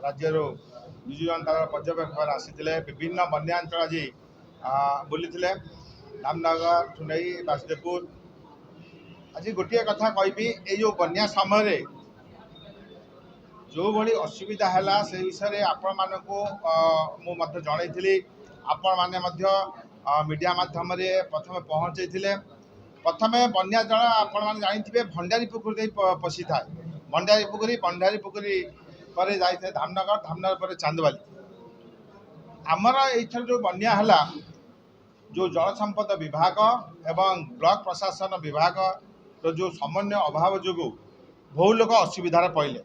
राज्य विजु जनता पर्यवेक्षक आसी विभिन्न बन्यांचल आज बुली धामनगर ठुंडई बासुदेवपुर। आज गोटे कथा कहि जो बन्या समय जो भली असुविधा है से विषय आपण मानक जनई आपण मैंने मीडिया माध्यम प्रथम पहुँचे प्रथम बन्या जल आपण मैंने जानते भंडारी पुकुरी पशि था भंडारी पुकुरी पर जाते धामनगर धामनगर पर चांदवाली आमर एथर जो बन्या है जो जल संपद विभाग एवं ब्लॉक प्रशासन विभाग तो जो समन्वय अभाव जो बहु लोग असुविधार पड़े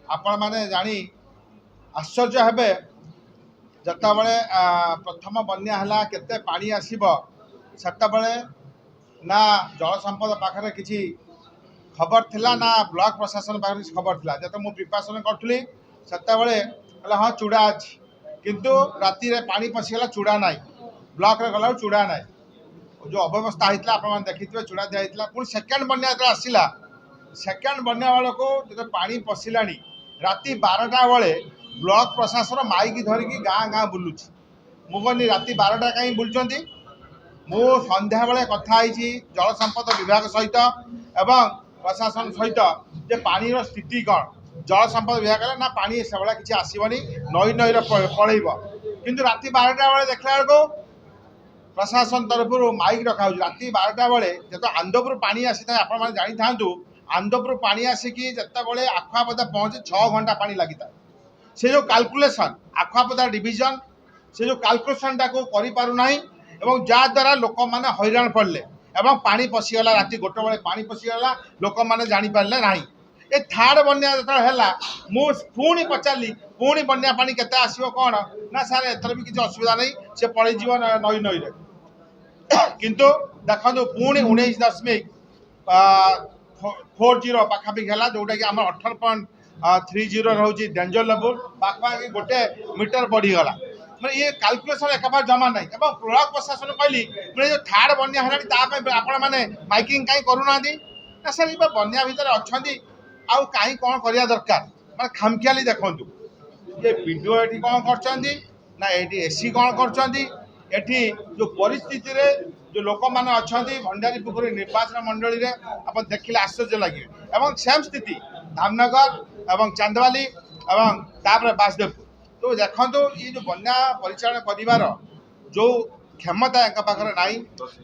आपण मैंने जानी आश्चर्य हेबे जत बड़े प्रथम बन्या है केते पानी आसीबो सेते बड़े ना जल संपद पाखरे किछि खबर थिला ना ब्लॉक प्रशासन पाखरे किछि खबर थिला जत मु प्रिपरेशन करथुली सेते बड़े हाँ चूड़ा अछि किंतु राति रे पानी पसिगला चूड़ा नाई ब्लॉक रे गला चूड़ा नाई जो अव्यवस्था होता आप देखिए चूड़ा दिया पुणी सेकेंड बन्या जो आसला सेकेंड बन्या बेल को जो पानी पशिला राति 12टा बेले ब्लॉक प्रशासन माइक धरिकी गाँ गाँ बुलूची मुझे राति 12टा कहीं बुलूँ मु संध्या बेले कथा जल संपद विभाग सहित एवं प्रशासन सहित जे पानी स्थिति कौन जल संपद विभाग ना पानी से भाया किसी आसबनी नई नईर पलैब किंतु राति 12टा बेले देखला बेलू प्रशासन तरफ माइक रखा राति 12टा बेले जो आंदपुर पानी आसी था आप जानी था आंदपुर पानी आसिकी जिते आखुआपदा पहुँचे 6 घंटा पानी लगी था से जो कैलकुलेशन आखुआपदा डिवीजन से जो कैलकुलेशन टाक करूना जहाद्वारा लोक मैंने हैरान पड़े एवं पानी पशिगला राति गोटे बेले पानी पशिगला लोक मैंने जापारे ना ये थर्ड बन्या जो है मुझे पचारि पुणी बन्या पानी केते आसो कौन ना सार एथर भी किसी असुविधा नहीं से पड़े नई नई किंतु देखो पुणी 19.40 पाखापाखि है जोटा कि आम 18.30 रोचे डेंजर लेवल पाखापाखि गोटे मीटर बढ़ीगला मैं ये कैलकुलेशन एक बार जमा नहीं ब्लॉक प्रशासन कहली मैं जो थर्ड बन्या है आपण मैंने माइकिंग कहीं करूना ना सर ये बन्या भितर अच्छा आउ कहीं कौन करवा दरकार मैं खामखियाली देखूँ ये वीडियो ये कौन कर एसी कौन कर जो परिस्थिति रे जो लोक मैंने अच्छा भंडारी पुकुरी निर्वाचन मंडली रे आप देखिले आश्चर्य लगे एवं सेम स्थिति धामनगर एवं चांदवाली एवं तापर बासुदेवपुर तो देखो ये जो बन्या परिचालन कर जो क्षमता एक पाखे ना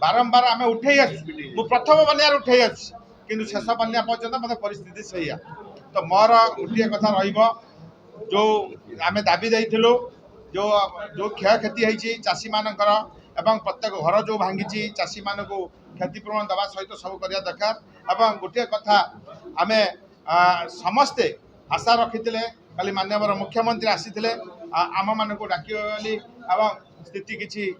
बारंबार आम उठे प्रथम बन्या उठे किंतु शेष बन्या पर्यंत मतलब परिस्थिति से तो मोर गोटे कथा जो आम दाबी देइथिलु जो जो क्षय क्षति होती चाषी मानकर एवं प्रत्येक घर जो भांगी चाषी मान को क्षतिपूरण दवा सहित सब करवा दरकार गोटे कथा आम समस्ते आशा रखी कल माननीय मुख्यमंत्री आसी आम मान को डाकिए स्थिति किसी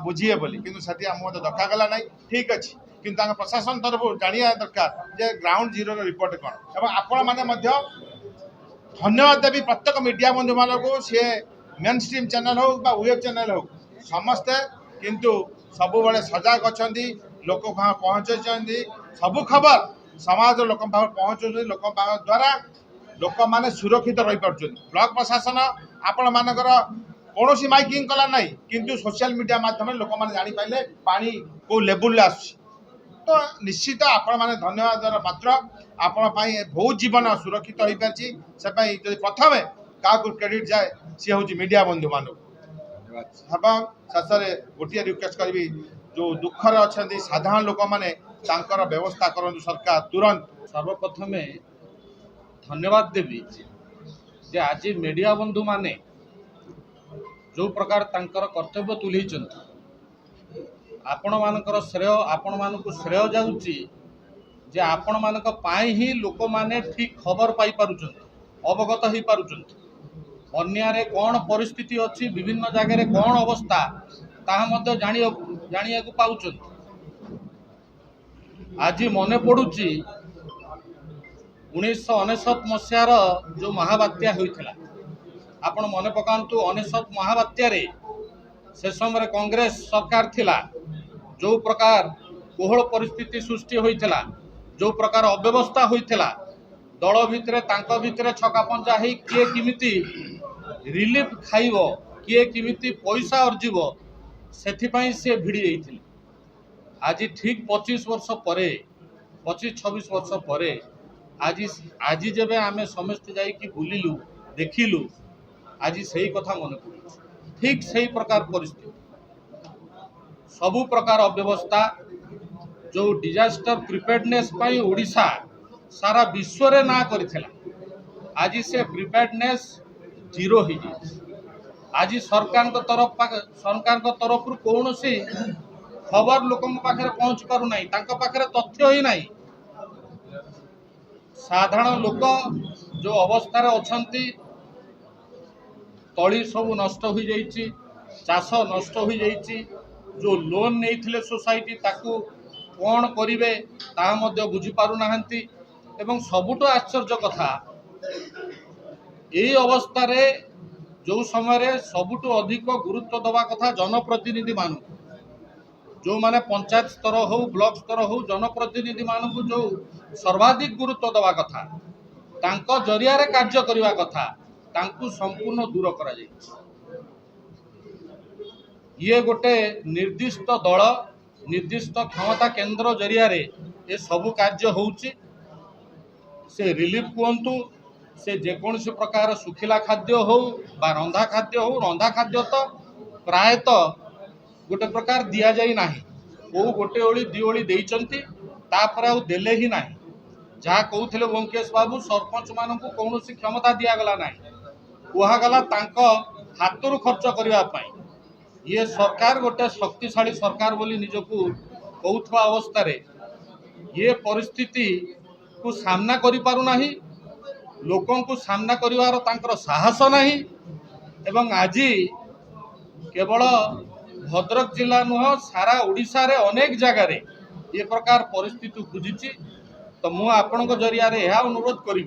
बुझीए बोली किंतु से आम दखागला ना ठीक अच्छे किंतु प्रशासन तरफ जाना दरकार जे ग्राउंड जीरो रिपोर्ट कौन आपण मैंने धन्यवाद देवी प्रत्येक मीडिया बंधु मान को सी मेन स्ट्रीम चैनल हो वेब चैनल हो समस्ते किंतु सब बड़े सजग अच्छा लोक पहुँचे सबू खबर समाज लोक पहुँचुं लोक द्वारा लोक मैंने सुरक्षित रही पार्छ ब्लॉक प्रशासन आपण मानकर कौन माइकिंग कला ना किंतु सोशल मीडिया माध्यम लोक मैंने जापारे पानी को लेवल आस तो निश्चित आपण मैंने धन्यवाद पात्र आपण बहुत जीवन सुरक्षित हो पार्टी से प्रथम क्या क्रेडिट जाए सी हूँ मीडिया बंधु मान शेष गोटे रिक्वेस्ट करी जो दुखर अच्छा साधारण लोक मैंने व्यवस्था करूँ सरकार तुरंत सर्वप्रथमे धन्यवाद देवी जे आज मीडिया बंधु माने जो प्रकार तांकर कर्तव्य तुले आपण मानकर श्रेय आपण मानक श्रेय जाउची जे आपण मानक पाई ही लोक माने ठीक खबर पाई पारुचंत अवगत हो पारुचंत बन्यारे कौन परिस्थिति अच्छी विभिन्न जगह रे कौन अवस्था ताहा मध्य जानिया को पाउचंत आज मने पड़ुची 1999 मसीहार जो महाबात्या होइथिला आपण मने पकांतु 1999 महाबात्या रे से समय कांग्रेस सरकार थिला जो प्रकार कोहल परिस्थिति सृष्टि होइथिला जो प्रकार अव्यवस्था होइथिला दल भितर छका पंचा हो किए किमिति रिलीफ खाइब किए किमिति पैसा अर्जिब से सी भिड़ी जाइथिले। आज ठीक 25 वर्ष पर 25-26 वर्ष पर आज जब आम समस्त जाइकी बुलिलु देखिलु आज सही कथा मन पड़े ठीक सही प्रकार परिस्थिति सबु प्रकार अव्यवस्था जो डिजास्टर प्रिपेयर्डनेस पाई ओडिशा सारा विश्व रे ना करथिला आज से प्रिपेयर्डनेस जीरो ही आज सरकार को तरफ कौन सी खबर लोक पाखे पहुँच पारु नहीं तांको पाखे तथ्य ही नहीं। साधारण लोक जो अवस्था अछंती तली सब नष्ट हो जाइछि चाष नष्ट हो जाइछि जो लोन नहीं सोसाइटी ताकू कौन करिवे ता मध्य बुझी पारु नाहंती एवं सबुठ आश्चर्य कथा यही अवस्था रे जो समय सबुठ अधिक गुरुत्व दवा कथा जनप्रतिनिधि मान जो माने पंचायत स्तर हो ब्लॉक स्तर हो जनप्रतिनिधि मान को जो सर्वाधिक गुरुत्व दवा कथा तांको जरिया रे कार्य करवा कथा तांकु संपूर्ण दूर करा जाय। ये गोटे निर्दिष्ट दल निर्दिष्ट क्षमता केंद्र जरिया रे ये सबु कार्य होउची से रिलीफ कहतु से जेकोसी प्रकार सुखिला खाद्य हो बा रंधा खाद्य तो प्रायतः गोटे प्रकार दिया जाई नाही को गोटे ओली दी ओली देइचंती तापर आउ देले ही नाही जहाँ कहूथिले ओंकेश बाबू सरपंच मानकु कौनसी क्षमता दिया गला नाही कुहागला तांको हातरू खर्च करबा पाई ये सरकार गोटे शक्तिशाली सरकार बोली निजकू कहूथवा अवस्था रे ये परिस्थिति को सामना करि पारु नाही लोकों को सामना करिवार तांकर साहस नाही एवं आज केवल भद्रक जिला नुह सारा ओडिशा रे अनेक जगह रे ये प्रकार परिस्थिति खुजिछि। तो मु आपण जरिया रे यह अनुरोध करी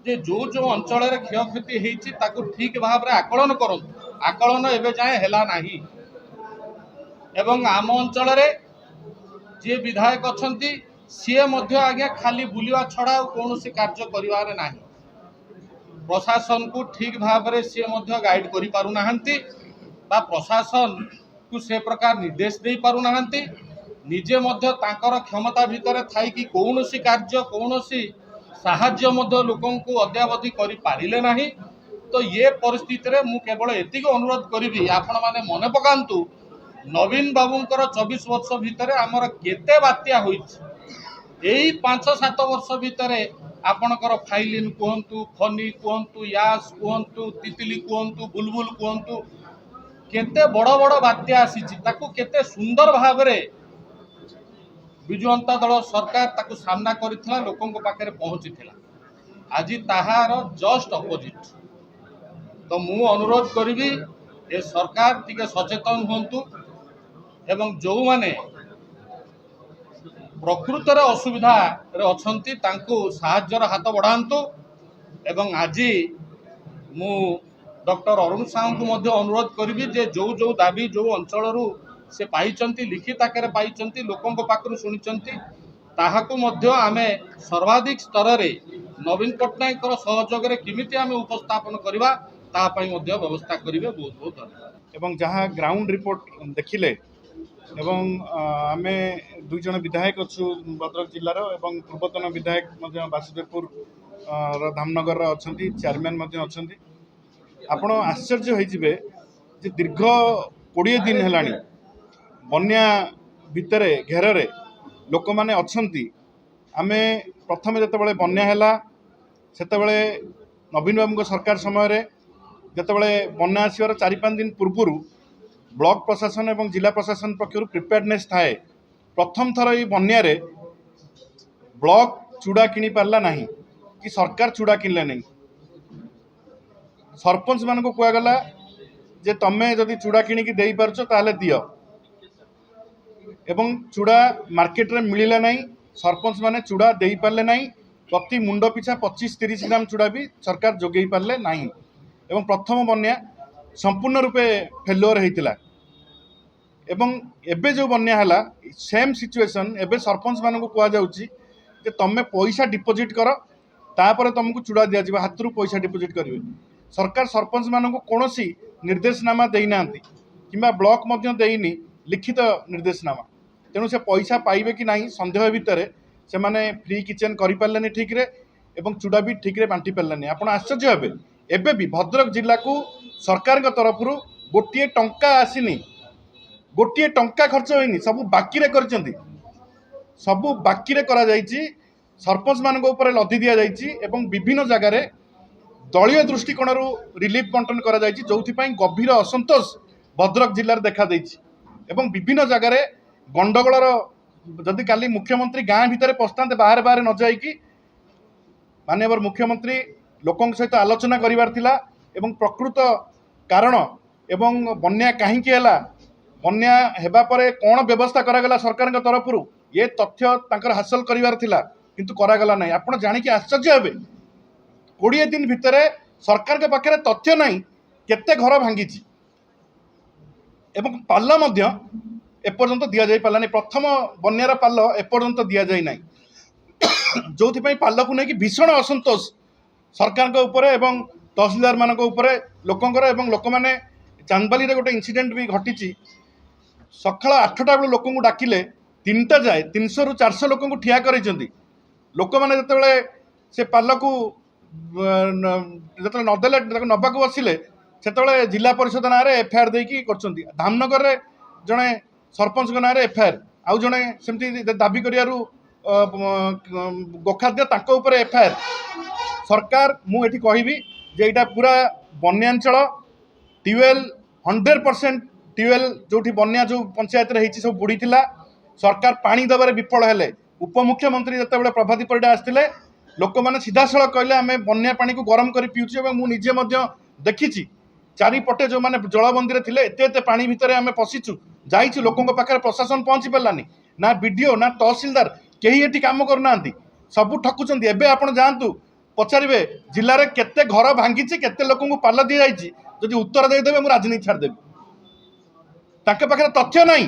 जे जो जो अंचल रे क्षयक्षति हेछि ताकू ठीक भाव रे आकलन करंतु आकलन एबे जाए हेला नाही एवं आम अंचल रे जे विधायक अछंती सीए मध्य आगे खाली बुलिवा छड़ा कौन सी कार्य करिवारे नाही प्रशासन को ठीक भाव रे सीए मध्य गाइड करि पारु नाहंती बा प्रशासन को से प्रकार निर्देश दे पारु नाहंती निजे मध्य तांकर क्षमता भितर थाई कि कौन सी कार्य कौन सी साहाय्य मध्य लोकों को अद्यावधि करि पारिले नाही। तो ये परिस्थिति रे मु केवल एतिक अनुरोध करी आपण माने मन पकांतु नवीन बाबूंकर 24 वर्ष भितर आमर केते बात्या होइछि यही 5-7 वर्ष भितर आपणकर फाइलिन कहतु फनी कहतु यास कहतु तितली कहतु बुलबुल कहतु केते बड़ बड़ बात्या आसीछि ताकू केते सुंदर भाव रे विजु जनता दल सरकार ताकू सामना करिथिला लोकों पाखे पहुंचीथिला आज ताहार जस्ट अपोजिट। तो मु अनुरोध करी ए सरकार टिके सचेतन हुंतु एवं जो माने प्रकृत असुविधा रे अछंती तांको साहाय्यर हाथ बढ़ातु एवं आज मु डॉक्टर अरुण साहू को मध्य अनुरोध करी जे जो जो दाबी जो अंचल से पाइचंती लिखित आकार पाइचंती लोकों पाखु शुणिचंती ताहाकु मध्य आमे सर्वाधिक स्तर रे नवीन पट्टनायक सहयोग रे किमिति आमे उपस्थापन करबा ता पई मध्य व्यवस्था करिवे। बहुत बहुत धन्यवाद। एवं जहाँ ग्राउंड रिपोर्ट देखिले एवं आमे दुई जन विधायक अच्छु भद्रक जिलार एवं पूर्वतन विधायक वासुदेवपुर धामनगर अच्छी चेयरमैन अच्छी आपण आश्चर्य होइजिबे जे दीर्घ 20 दिन हेलानी बन्या भितर घेर लोक मैंने अच्छी आमे प्रथम जिते बन्या है सेतबे नवीन बाबू सरकार समय जिते बन्या आसवर 4-5 दिन पूर्व ब्लॉक प्रशासन एवं जिला प्रशासन पक्षर प्रिपेयर्डनेस थाए प्रथम थर ये बन्या ब्लॉक चूड़ा किणी पारला नहीं कि सरकार चूड़ा किणले नहीं सरपंच मान को कहगला जे तमें जदि चूड़ा किणिकी दे पारछ ताहले दियो एवं चूड़ा मार्केट रे मिलिला नहीं सरपंच माने चूड़ा दे पारले नहीं प्रति मुंड पिछा 25-30 ग्राम चूड़ा भी सरकार जोगई पारले नहीं एवं प्रथम बन्या संपूर्ण रूपे फेल्योर होता एवं एबे जो बन्या है सेम सिचुएशन एबे सरपंच मान को कह जाउची जे तमे पैसा डिपोजिट कर तापर तुमको चूड़ा दि जाए हाथ पैसा डिपोजिट करेंगे सरकार सरपंच मानक कौन निर्देशनामा देना कि ब्लॉक देनी लिखित निर्देशनामा तेणु से पैसा पाइबे कि नहीं संदेह भितर से माने फ्री किचेन करें ठीक रे एवं चूड़ा भी ठीक रे बांटी पारे आप आश्चर्य हे एबे भी भद्रक जिला को सरकार तरफ गोटे टंका आसीनी गोटे टंका खर्च होनी सब बाकी रे करचंती सबू बाकी रे करा जाइछि सरपंच मानक ऊपर लदी दिया जाइछि एवं विभिन्न जगार दलीय दृष्टिकोण रिलीफ बंटन करा जाइछि जोथिपाई गभीर असंतोष भद्रक जिल्लार देखा देइछि एवं विभिन्न जगार गंडगोलर जदि काली मुख्यमंत्री गाँ भितर पशतांते बाहर बाहर न जाइकी माननीय मुख्यमंत्री लोकों सहित आलोचना करिवार थिला एवं प्रकृत कारण एवं बन्या कहीं बन्या हेबा परे कौन व्यवस्था करागला सरकार तरफ ये तथ्य तांकर हासिल करिवार थिला किंतु करागला नहीं आपण जानिकी आश्चर्य हेबे 20 दिन भितर सरकार के पाखे तथ्य नहीं केते घर भांगी एवं पाल मध्य एपर्यंत दि जाई पाला नहीं प्रथम बन्यार पाल एपर्यंत दि जाई नहीं जो पाल को लेकिन भीषण असंतोष सरकार के ऊपर एवं तहसीलदार मानक ऊपर लोकंकर एवं लोक माने चांदबाली रे गोटे इंसिडेंट भी घटी सकाळ 8टा बेलू लोक डाकिले 3टा जाए 300 ରୁ 400 लोक ठिया करते लोक मैंने जिते से पाल को जो नदेले नबाक बसिले से जिला परिषद ना एफआईआर देकी धामनगर में जड़े सरपंच ना एफआईआर आउ जड़े सेमती दाबी करू गोखाद्य एफआईआर सरकार मुझे कहबी जे यहाँ पूरा बन्यांचल ट्यूबवेल 100% ट्यूबवेल जो बन्या जो पंचायत रे सब बुड़ी थिला सरकार पानी दबार विफल हेले उपमुख्यमंत्री जिते प्रभाती परिडा आसते लोक मैंने सीधा सड़क कहले आम बन्या पानी को गरम कर पीऊँ मुझे देखी चारिपटे जो मैंने जलबंदी थे एत पानी भितर आम पशिचु जाइछु लोकों पाखे प्रशासन पहुँची पारानी ना विडीओ ना तहसीलदार कहीं ये काम करना सबू ठकुंट एवं आप जातु पचारे जिले में केते घर भांगी केते लोक पाल दी जाइए जदि उत्तर देदेवे मुझे राजनीति छाड़देवी ताके पाखे तथ्य नहीं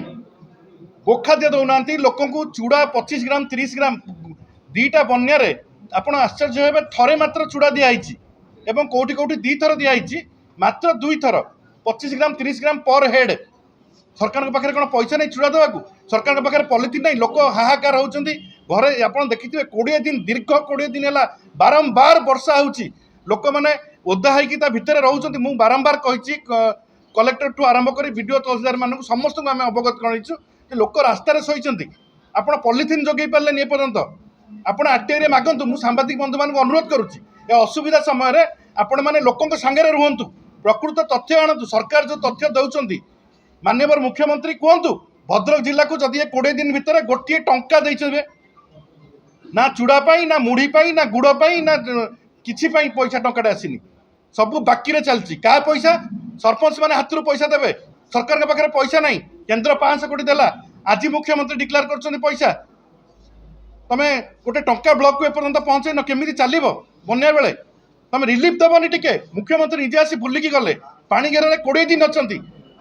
गोखाद्य दौना लोक चूड़ा 25 ग्राम 30 ग्राम 2टा बन्या आप आश्चर्य हे थरे मात्र चूड़ा दिखाई एवं कौटी कौटी 2 थर दिखाई मात्र 2 थर 25 ग्राम 30 ग्राम पर हेड सरकार पाखे कौन पैसा नहीं चूड़ा देवाक सरकार पाखे पॉलिथिन नहीं लोक हाहाकार होती घरे आप देखिए 20 दिन दीर्घ 20 दिन है बारंबार वर्षा होची लोक मैंने ओदा होता भितर रोच मुझे बारंबार कही कलेक्टर ठू आरंभ कर वीडियो तहसीलदार मानक समस्त आम अवगत करूँ लोक रास्तार शोचती आप पॉलिथिन जगै पारे एपर्यंत आप आरटीआई मागंतु मुझे सांबादिक बंधु मानक अनुरोध करुच्ची असुविधा समय आपण मैंने लोकों सांगे रुहतु प्रकृत तथ्य आणतु सरकार जो तथ्य दौरान माननीय मुख्यमंत्री कहतु भद्रक जिला को जदि 20 दिन भितर गोटे टंका देते ना चूड़ा पाई ना मुढ़ी पाई ना गुड़ पाई ना किसी पैसा टंका आसीनी सबू बाकी चलती क्या पैसा सरपंच मैंने हाथ पैसा देवे सरकार के पाखे पैसा नहीं केंद्र 500 कोटी देला आज मुख्यमंत्री डिक्लेयर कर पैसा तमें गोटे टंका ब्लॉक को एपर्यंत पहुँचे केमी चलो बन्या बेले तुम रिलीफ देवनी टिके मुख्यमंत्री निजे आसी बुलिकी गले पानी घेर 20 दिन अच्छा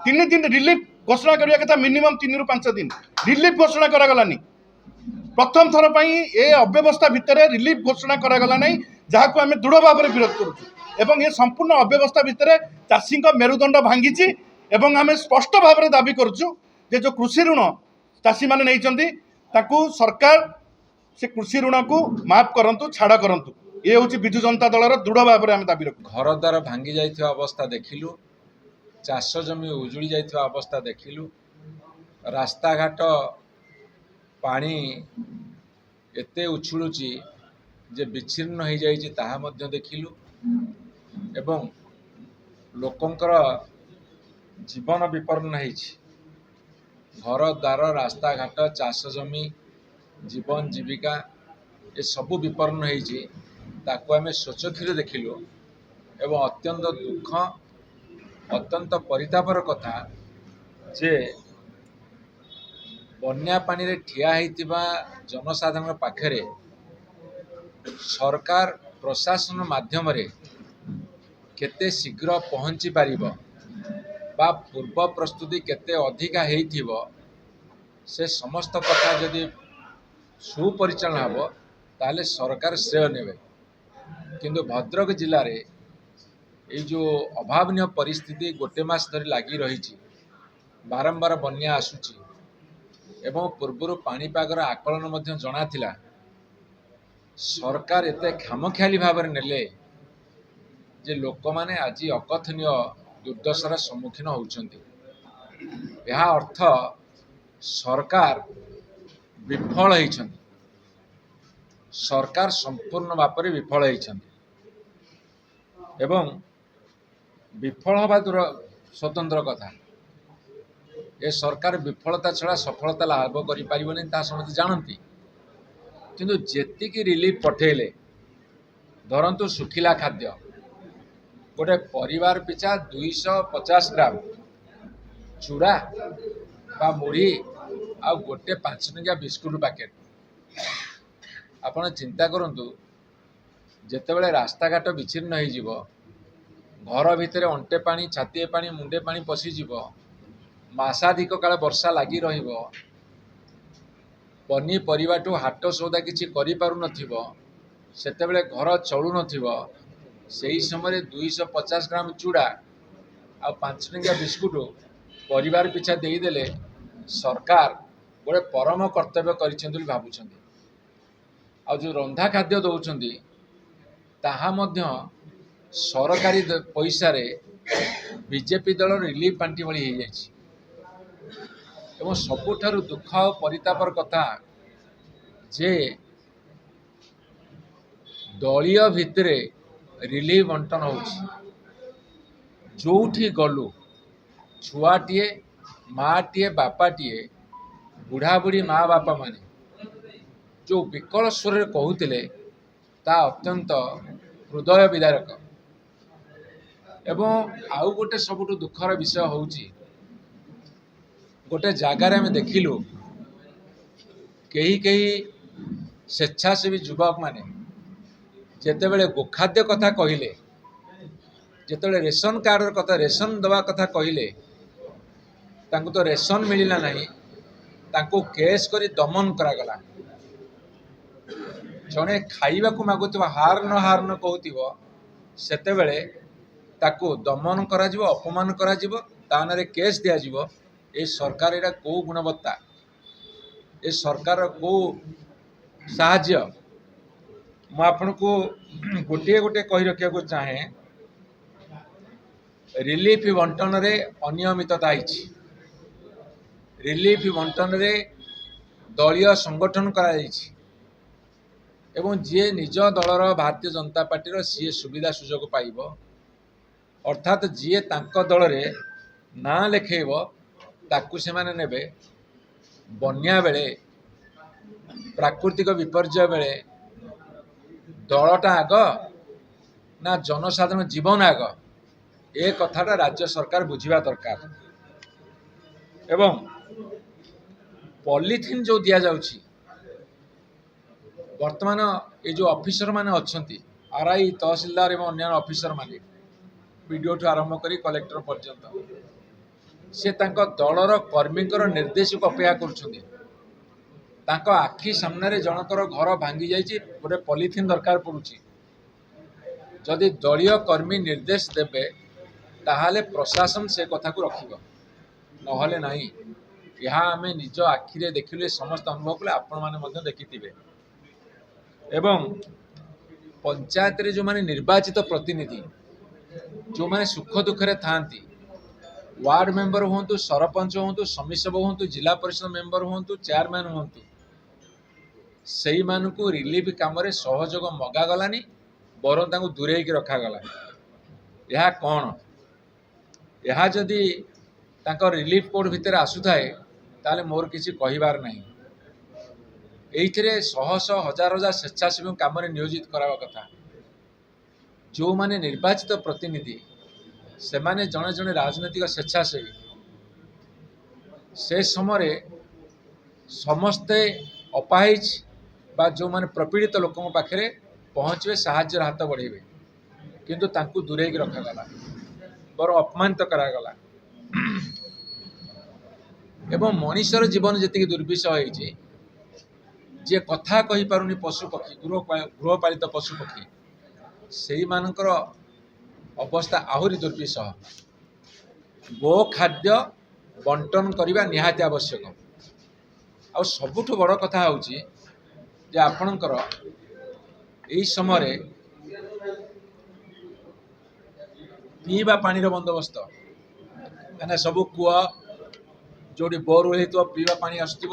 3 दिन रिलीफ घोषणा करने कथा मिनिमम 3 ରୁ 5 दिन रिलीफ घोषणा करागलानी प्रथम थर पर ये अव्यवस्था भितर रिलीफ घोषणा करागला नहीं जहाँ को आम दृढ़ भाव में विरोध करुँ ये संपूर्ण अव्यवस्था भितर चाषी मेरुदंड भांगी एवं आम स्पष्ट भाव में दाबी करुँ जो कृषि ऋण चाषी मैंने नहीं सरकार से कृषि ऋण को माफ करंतु छाड़ करंतु ये हूँ विजु जनता दलर दृढ़ भाव में दाबी रखु घर द्वार भांगी जाइथिबा अवस्था देखिलु चाष जमी उजुड़ी जाइथिबा अवस्था देखिलु रास्ता घाट पानी एते उछुलुची जे विच्छिन्न हो जाइछि ताहा मध्य देखिलु एवं लोकंकर जीवन विपन्न होइछि घर द्वार रास्ता घाट चाष जमी जीवन जीविका ये सबू विपन्न होइछि ताको आमे स्वचक्षुरे देखिलु एवं अत्यंत दुख अत्यंत परितापर कथा जे बन्या पानी रे ठिया होइतिबा जनसाधारण पाखरे सरकार प्रशासन माध्यम रे केते शीघ्र पहुँची पारिबो बा पूर्व प्रस्तुति केते अधिका हेइथिबो से समस्त कथा जदि सुपरिचालन हम ताले सरकार श्रेय नेबे किंतु भद्रक जिले में ये जो अभावनीय परिस्थिति गोटे मास धरी लगी रही बारंबार बन्या आसूची एवं पूर्वर पाणीपागर आकलन मध्य जଣା थिला सरकार एते खामख्याली भाव में नेले जे लोक माने आज अकथनीय दुर्दशार सम्मुखीन होउछंती। यह अर्थ सरकार विफल होइछंती, सरकार संपूर्ण भाव में विफल होइछंती एवं विफल हवा दूर स्वतंत्र कथा ए सरकार विफलता छड़ा सफलता लाभ करें समझे जानती किंतु जेतिकी रिलीफ पठेले धरतु सुखिला खाद्य गोटे परिवार पिछा 250 ग्राम चूड़ा बा मुढ़ी आ गोटे 5 टंकिया बिस्कुट पैकेट आपण चिंता करंतु जेतेबेले रास्ता घाट विच्छिन्न हो घर भितर अंटे पानी छातीए पानी मुंडे पानी पशिज मासाधिक काल वर्षा लगी पनीपरिबाठू हाट सौदा किसी सेतेबेले घर चलु नथिबो सेही समय 250 ग्राम चूड़ा आ 5 टंकिया बिस्कुट परिवार पिछा देदेले सरकार गोटे परम कर्तव्य कर भावुंट आ जो रंधा खाद्य दौरान ताहा मध्य सरकारी पैसा रे बीजेपी दल रिलीफ पांटी भली हो जाए एवं सबुठारु दुख और परितापर कथा जे दलीय भितर रिलीफ बंटन हो जोठी गलु छुआटीए माटीए बापाटीए बुढ़ा बुढ़ी माँ बापा माने जो विकल स्वर कहते ता अत्यंत हृदय विदारक एवं आउ गोटे सबुठु दुखर विषय होउची गोटे जगार आम देखिलु कहीं स्वेच्छासेवी युवक माने जेतेबेले गोखाद्य कथा कहले जेतेबेले रेशन कार्ड कथा रेशन दवा कथा कहले तांको तो रेशन मिलला नहीं तांको केस करी दमन करागला जड़े खाइबा को मागुवा हार न कहूथिबो सेतेबेले ताको दमन करा जिवो अपमान करा जिवो तानारे केस दिया जिवो ए सरकार एटा को गुणवत्ता ए सरकार को साहाय्य मु आपन को गोटे गोटे कही रखा को चाहे रिलीफ बंटन रे अनियमितता रिलीफ बंटन रे दलीय संगठन करा एवं जी निज दलर भारतीय जनता पार्टी सी सुविधा सुजोग पाइब अर्थात जी तांको दल रे ना लेखेब ताकू से माने नेबे बन्या बेले प्राकृतिक विपर्य बेले दलटा आग ना जनसाधारण जीवन आग ए कथाटा राज्य सरकार बुझिबा दरकार एवं पॉलिथिन जो दिया जाउची वर्तमान ये जो ऑफिसर माने अच्छी आरआई तहसीलदार एवं अन्य ऑफिसर माने वीडियो ठू आरंभ करी कलेक्टर पर्यंत से तांको दलर कर्मी निर्देश को अपेक्षा कर आखि सामने जनकर घर भांगी जाइए गोटे पॉलिथिन दरकार पड़ुची जदि दलीय कर्मी निर्देश देवे ताहाले प्रशासन से कथा को रखिब नहले नहीं यह आम निज आखिरे देखिले समस्त अनुभव कले आपण माने देखिथिबे एवं पंचायत रे जो माने निर्वाचित प्रतिनिधि जो माने सुख दुखरे थांती वार्ड मेंबर हूँ सरपंच हूँ समिति हूँ जिला परिषद मेंबर हूँ चेयरमैन हूँ से मानू रिलीफ काम सहयोग मगागलानी बरं दूरे रखागला यह कौन यह जदि रिलीफ कोड भितर आसुए ताले मोर किसी कहिबार नहीं ये शह शह हजार हजार स्वेच्छासेवी काम नियोजित करावा कथा जो माने निर्वाचित प्रतिनिधि से माने जड़े जड़े राजनैतिक स्वेच्छासेवी से समय समस्ते अपाहिज बा जो माने प्रपीड़ित लोकों पाखे पहुँचे साहाय्य हाथ बढ़ेबे किंतु तांकु दूरे रखागला बर अपमानित करागला एवं मनीषर जीवन जी दुर्विषय जे कथा कही पारुनी पशु पक्षी गृहपालित पशु पक्षी ସେଇମାନଙ୍କର ଅବସ୍ଥା ଆହୁରି ଦୁର୍ବିସହ। ଗୋ ଖାଦ୍ୟ ବଣ୍ଟନ କରିବା ନିହାତି ଆବଶ୍ୟକ। ଆଉ ସବୁଠୁ ବଡ଼ କଥା ହେଉଛି ଯେ ଆପଣଙ୍କର ଏହି ସମୟରେ ପିଇବା ପାଣିର ବନ୍ଦୋବସ୍ତ, କାହିଁକିନା ସବୁ କୂଅ ଯେଉଁଠି ବୋରୱେଲ୍ ହେଇଥିବ ପିଇବା ପାଣି ଆସୁଥିବ,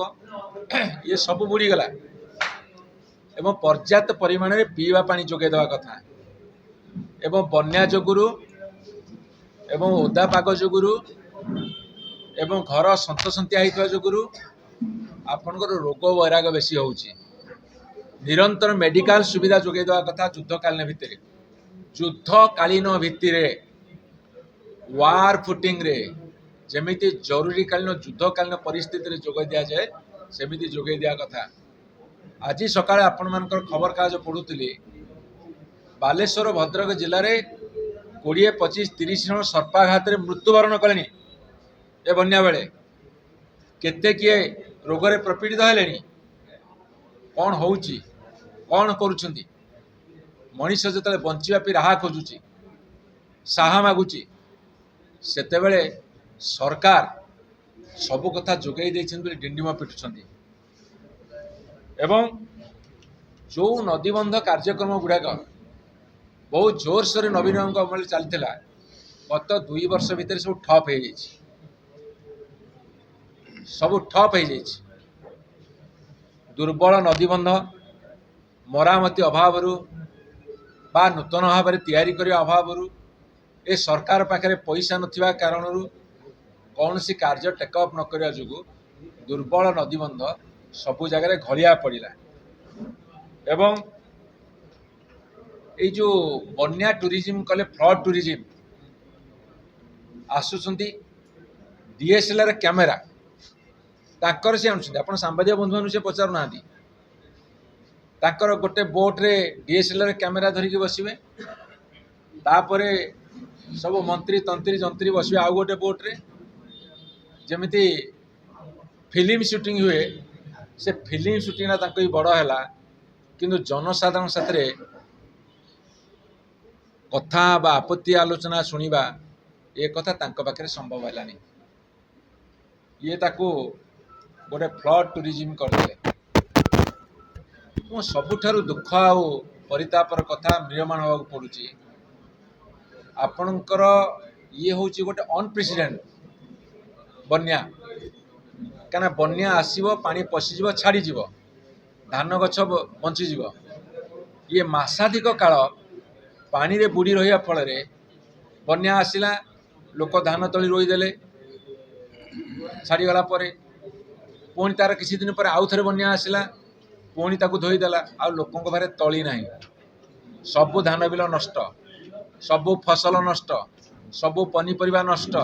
ଇଏ ସବୁ ବୁଡ଼ିଗଲା ଏବଂ ପର୍ଯ୍ୟାପ୍ତ ପରିମାଣରେ ପିଇବା ପାଣି ଯୋଗାଇ ଦେବା କଥା। ଏବଂ ବନ୍ୟା ଯୋଗୁରୁ ଏବଂ ଓଦା ପାଗ ଯୋଗୁରୁ ଏବଂ ଘର ସନ୍ତସନ୍ତିଆ ହେଇଥିବା ଯୋଗୁରୁ ଆପଣଙ୍କର ରୋଗ ବୈରାଗ ବେଶୀ ହେଉଛି। ନିରନ୍ତର ମେଡ଼ିକାଲ ସୁବିଧା ଯୋଗାଇ ଦେବା କଥା ଯୁଦ୍ଧକାଳୀନ ଭିତ୍ତିରେ ୱାର୍ ଫୁଟିଂରେ, ଯେମିତି ଜରୁରୀକାଳୀନ ଯୁଦ୍ଧକାଳୀନ ପରିସ୍ଥିତିରେ ଯୋଗାଇ ଦିଆଯାଏ ସେମିତି ଯୋଗାଇ ଦେବା କଥା। ଆଜି ସକାଳେ ଆପଣମାନଙ୍କର ଖବରକାଗଜ ପଢ଼ୁଥିଲି, ବାଲେଶ୍ୱର ଭଦ୍ରକ ଜିଲ୍ଲାରେ 20, 25, 30 ଜଣ ସର୍ପାଘାତରେ ମୃତ୍ୟୁବରଣ କଲେଣି ଏ ବନ୍ୟା ବେଳେ। କେତେ କିଏ ରୋଗରେ ପ୍ରପୀଡ଼ିତ ହେଲେଣି। କ'ଣ ହେଉଛି, କ'ଣ କରୁଛନ୍ତି? ମଣିଷ ଯେତେବେଳେ ବଞ୍ଚିବା ପାଇଁ ରାହା ଖୋଜୁଛି, ସାହା ମାଗୁଛି, ସେତେବେଳେ ସରକାର ସବୁ କଥା ଯୋଗାଇ ଦେଇଛନ୍ତି ବୋଲି ଡିଣ୍ଡିମ ପିଟୁଛନ୍ତି। ଏବଂ ଯେଉଁ ନଦୀବନ୍ଧ କାର୍ଯ୍ୟକ୍ରମ ଗୁଡ଼ାକ ବହୁତ ଜୋରସୋରରେ ନବୀନ ବାବୁଙ୍କ ଅମଳରେ ଚାଲିଥିଲା, ଗତ 2 ବର୍ଷ ଭିତରେ ସବୁ ଠପ୍ ହେଇଯାଇଛି। ସବୁ ଠପ୍ ହେଇଯାଇଛି। ଦୁର୍ବଳ ନଦୀବନ୍ଧ ମରାମତି ଅଭାବରୁ ବା ନୂତନ ଭାବରେ ତିଆରି କରିବା ଅଭାବରୁ, ଏ ସରକାର ପାଖରେ ପଇସା ନଥିବା କାରଣରୁ କୌଣସି କାର୍ଯ୍ୟ ଟେକଅପ୍ ନ କରିବା ଯୋଗୁଁ ଦୁର୍ବଳ ନଦୀବନ୍ଧ ସବୁ ଜାଗାରେ ଘଳିଆ ପଡ଼ିଲା। ଏବଂ ଏଇ ଯେଉଁ ବନ୍ୟା ଟୁରିଜିମ୍ କଲେ ଫ୍ଲଡ୍ ଟୁରିଜିମ୍ ଆସୁଛନ୍ତି, DSLR କ୍ୟାମେରା ତାଙ୍କର ସେ ଆଣୁଛନ୍ତି। ଆପଣ ସାମ୍ବାଦିକ ବନ୍ଧୁମାନଙ୍କୁ ସେ ପଚାରୁନାହାନ୍ତି। ତାଙ୍କର ଗୋଟେ ବୋଟ୍ରେ DSLR କ୍ୟାମେରା ଧରିକି ବସିବେ, ତାପରେ ସବୁ ମନ୍ତ୍ରୀ ତନ୍ତ୍ରୀ ଯନ୍ତ୍ରୀ ବସିବେ ଆଉ ଗୋଟେ ବୋଟ୍ରେ, ଯେମିତି ଫିଲ୍ମ ସୁଟିଂ ହୁଏ। ସେ ଫିଲ୍ମ ସୁଟିଂଟା ତାଙ୍କ ବି ବଡ଼ ହେଲା, କିନ୍ତୁ ଜନସାଧାରଣ ସାଥିରେ କଥା ବା ଆପତ୍ତି ଆଲୋଚନା ଶୁଣିବା ଏ କଥା ତାଙ୍କ ପାଖରେ ସମ୍ଭବ ହେଲାନି। ଇଏ ତାକୁ ଗୋଟେ ଫ୍ଲଡ୍ ଟୁରିଜିମ୍ କରିଦେଲେ। ମୁଁ ସବୁଠାରୁ ଦୁଃଖ ଆଉ ପରିତାପର କଥା ମ୍ରିୟମାଣ ହେବାକୁ ପଡ଼ୁଛି। ଆପଣଙ୍କର ଇଏ ହେଉଛି ଗୋଟେ ଅନପ୍ରେସିଡେଣ୍ଟ ବନ୍ୟା। କାହିଁକିନା ବନ୍ୟା ଆସିବ, ପାଣି ପଶିଯିବ, ଛାଡ଼ିଯିବ, ଧାନ ଗଛ ବଞ୍ଚିଯିବ। ଇଏ ମାସାଧିକ କାଳ ପାଣିରେ ବୁଡ଼ି ରହିବା ଫଳରେ ବନ୍ୟା ଆସିଲା, ଲୋକ ଧାନ ତଳି ରୋଇଦେଲେ, ଛାଡ଼ିଗଲା ପରେ ପୁଣି ତାର କିଛି ଦିନ ପରେ ଆଉ ଥରେ ବନ୍ୟା ଆସିଲା, ପୁଣି ତାକୁ ଧୋଇଦେଲା। ଆଉ ଲୋକଙ୍କ ପାଖରେ ତଳି ନାହିଁ। ସବୁ ଧାନ ବିଲ ନଷ୍ଟ, ସବୁ ଫସଲ ନଷ୍ଟ, ସବୁ ପନିପରିବା ନଷ୍ଟ,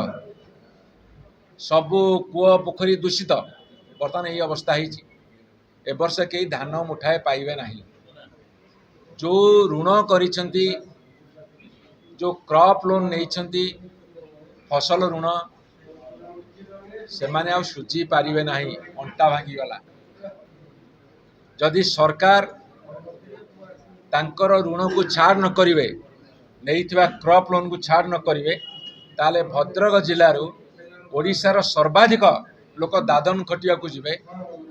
ସବୁ କୂଅ ପୋଖରୀ ଦୂଷିତ। ବର୍ତ୍ତମାନ ଏଇ ଅବସ୍ଥା ହେଇଛି। ଏ ବର୍ଷ କେହି ଧାନ ମୁଠାଏ ପାଇବେ ନାହିଁ। ଯେଉଁ ଋଣ କରିଛନ୍ତି, ଯେଉଁ କ୍ରପ୍ ଲୋନ୍ ନେଇଛନ୍ତି, ଫସଲ ଋଣ, ସେମାନେ ଆଉ ସୁଝି ପାରିବେ ନାହିଁ। ଅଣ୍ଟା ଭାଙ୍ଗିଗଲା। ଯଦି ସରକାର ତାଙ୍କର ଋଣକୁ ଛାଡ଼ ନ କରିବେ, ନେଇଥିବା କ୍ରପ୍ ଲୋନ୍କୁ ଛାଡ଼ ନ କରିବେ, ତାହେଲେ ଭଦ୍ରକ ଜିଲ୍ଲାରୁ ଓଡ଼ିଶାର ସର୍ବାଧିକ ଲୋକ ଦାଦନ ଖଟିବାକୁ ଯିବେ,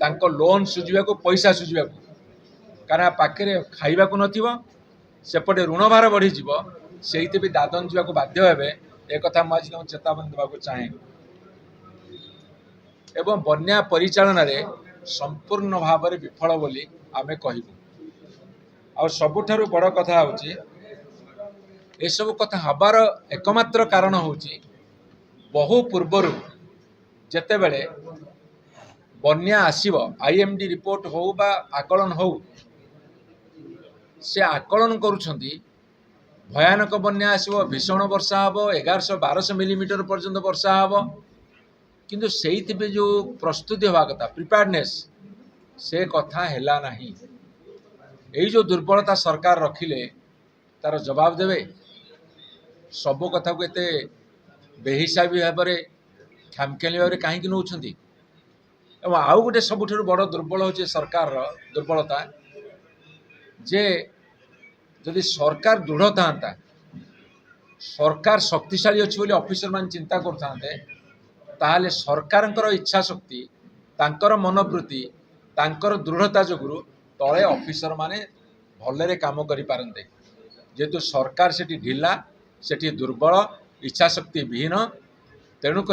ତାଙ୍କ ଲୋନ୍ ସୁଝିବାକୁ, ପଇସା ସୁଝିବାକୁ। କାରଣ ପାଖରେ ଖାଇବାକୁ ନଥିବ, ସେପଟେ ଋଣଭାର ବଢ଼ିଯିବ, ସେଇଥିପାଇଁ ଦାଦନ ଯିବାକୁ ବାଧ୍ୟ ହେବେ। ଏକଥା ମୁଁ ଆଜି ତାଙ୍କୁ ଚେତାବନୀ ଦେବାକୁ ଚାହେଁ। ଏବଂ ବନ୍ୟା ପରିଚାଳନାରେ ସମ୍ପୂର୍ଣ୍ଣ ଭାବରେ ବିଫଳ ବୋଲି ଆମେ କହିବୁ। ଆଉ ସବୁଠାରୁ ବଡ଼ କଥା ହେଉଛି, ଏସବୁ କଥା ହେବାର ଏକମାତ୍ର କାରଣ ହେଉଛି, ବହୁ ପୂର୍ବରୁ ଯେତେବେଳେ ବନ୍ୟା ଆସିବ, IMD ରିପୋର୍ଟ ହେଉ ବା ଆକଳନ ହେଉ, ସେ ଆକଳନ କରୁଛନ୍ତି ଭୟାନକ ବନ୍ୟା ଆସିବ, ଭୀଷଣ ବର୍ଷା ହେବ, 1100-1200 ମିଲିମିଟର ପର୍ଯ୍ୟନ୍ତ ବର୍ଷା ହେବ। କିନ୍ତୁ ସେଇଥିପାଇଁ ଯେଉଁ ପ୍ରସ୍ତୁତି ହେବା କଥା, ପ୍ରିପେୟାର୍ଡନେସ୍, ସେ କଥା ହେଲା ନାହିଁ। ଏଇ ଯେଉଁ ଦୁର୍ବଳତା ସରକାର ରଖିଲେ, ତାର ଜବାବ ଦେବେ। ସବୁ କଥାକୁ ଏତେ ବେହିସାବୀ ଭାବରେ, ଖାମଖିଆଲି ଭାବରେ କାହିଁକି ନେଉଛନ୍ତି? ଏବଂ ଆଉ ଗୋଟେ ସବୁଠାରୁ ବଡ଼ ଦୁର୍ବଳ ହେଉଛି ସରକାରର ଦୁର୍ବଳତା, ଯେ जदि सरकार दृढ़ था सरकार शक्तिशाली अच्छी बोली ऑफिसर मान चिंता करते ताहले सरकार इच्छा शक्ति तांकर मनोवृत्ति तांकर दृढ़ता जोगुरु तले ऑफिसर माने भलरे काम करि पारंते जेतु सरकार सेठी ढिला सेठी दुर्बल इच्छा शक्ति विहीन तेणुक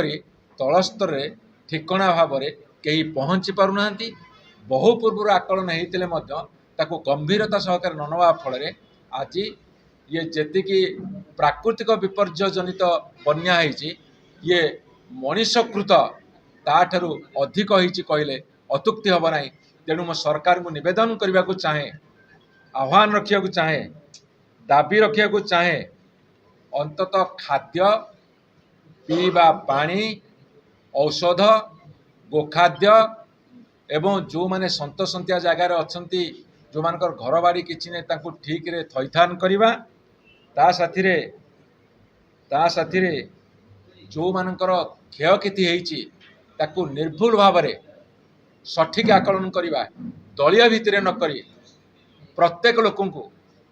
तल स्तर रे ठिकणा भाव में कहीं पहुँची पारना बहु पूर्व आकलन होते ताको गंभीरता सहकार न नवा फल आज ये जेतिकी प्राकृतिक विपर्य जनित बन्या ये मनीषकृत ताठू अधिक होती कहले अत्युक्ति हम ना। तेणु मो सरकार को निवेदन करने को चाहे आह्वान रखा चाहे दाबी रखा चाहे अंततः खाद्य पीवा पानी औषध गोखाद्य एवं जो माने सन्तसंतिया जगार अच्छी जो मानकर घर बाड़ी किसी ने तांको ठीक रे थैथान करवा ता साथी रे जो मानकर क्षयक्षति होईची ताकू निर्भुल भाव में सठिक आकलन करवा दलिया भितर न करी प्रत्येक लोक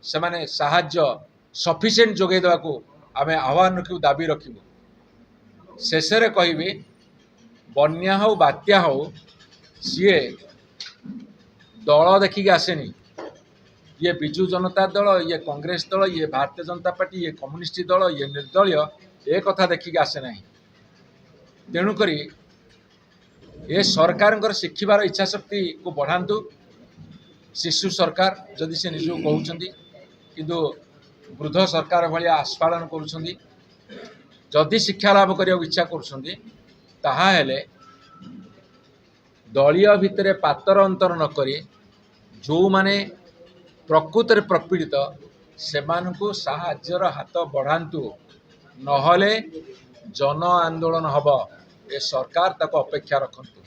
से माने साहाय्य सफिशिएंट जोगे देवाको आमे आह्वान रखू दाबी रखू। शेष रे कहबी बन्या हो बात्या हो सीए दल देखिक आसेनी ये बिजु जनता दल ये कांग्रेस दल ये भारतीय जनता पार्टी ये कम्युनिस्ट दल ये निर्दलीय ए कथा देखिक आसे ना। तेणुक ये सरकार शिखिबार इच्छा शक्ति को बढ़ातु शिशु सरकार जदि से निज कहते किंतु वृद्ध सरकार भाया आस्फालन करुँच जदि शिक्षा लाभ करने इच्छा करुँच दलीय भितर पातर अंतर न करी जो माने प्रकृत प्रपीड़ित से साहाज्यर हाथ बढ़ातु नहले जन आंदोलन हब ए सरकार ताको अपेक्षा रखंतु।